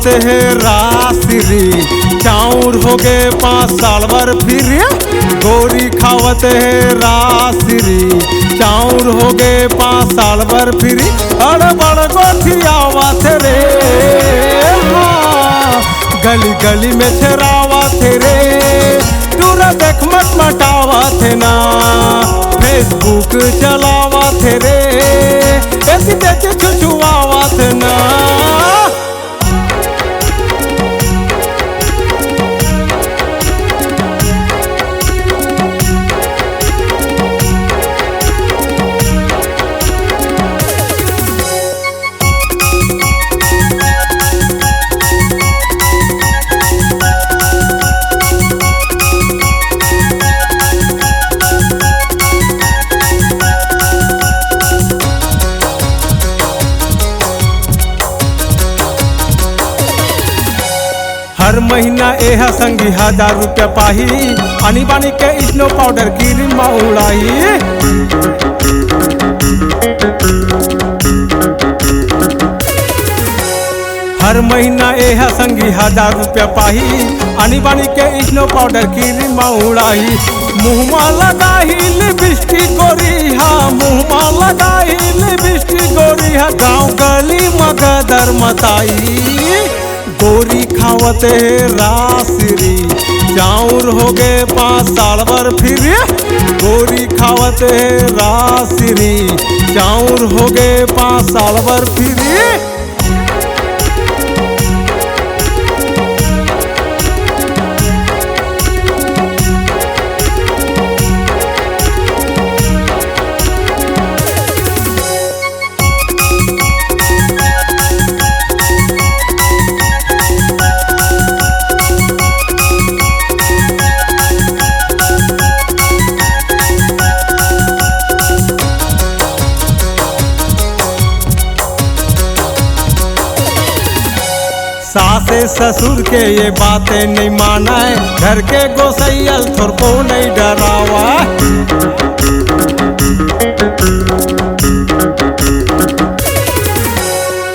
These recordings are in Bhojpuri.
खावत है रासरी, चाउर हो गए 5 साल भर फिर। गोरी खावत है रासरी, चाउर हो गए 5 साल भर फिर। बड़ गोठियावत रे, हाँ गली गली में छेरावत रे। दूर देख मटमटावत ना, फेसबुक चलावत रे। ऐसी देख छुछुआवत ना। हर महीना एह संगी 1000 रुपया पाही, आनी बानी के स्नो पाउडर क्रीम उड़ाही। हर महीना एह संगी 1000 रुपया पाही, आनी बानी के स्नो पाउडर क्रीम उड़ाही। मुँहमा लगाही लिपस्टिक गोरी, हाँ मुँहमा लगाही लिपस्टिक गोरी। गाँव गली मगदर मताई, गोरी खावत है रासरी, चाउर हो गए 5 साल भर फिर। गोरी खावत है रासरी, चाउर हो गए 5 साल भर फिर। सासे ससुर के ये बातें नहीं माना है, घर के गोसैयल थोर को नहीं डरावा।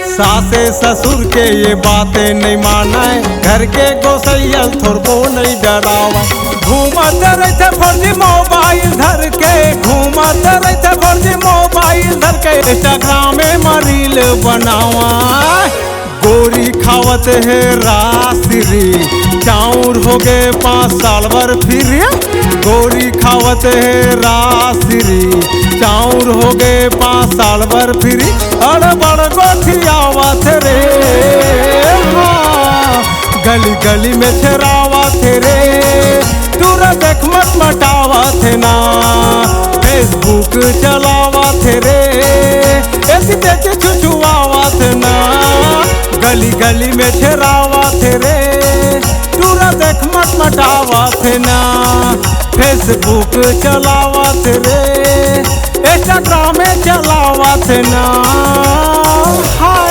सासे ससुर के ये बातें नहीं माना है, घर के गोसैयल थोर को नहीं डरावा। घूमत रहते फर्जी मोबाइल धर के, घूमत रहते फर्जी मोबाइल धर के। इंस्टाग्राम में रील बनावा, गोरी खावत है रासरी, चाउर हो गए 5 साल भर फिर। गोरी खावत है रासरी, चाउर हो गए 5 साल भर फिर। बड़ गोठियावत रे, हाँ गली गली में छेरावत रे। दूर देख मटमटावत ना, फेसबुक चलावत रे। ऐसी देख छुछुआवत ना, गली गली में छेरावत रे। दूर देख मटमटावत ना, फेसबुक चलावत रे। इंस्टाग्राम में चलावत ना, हाँ।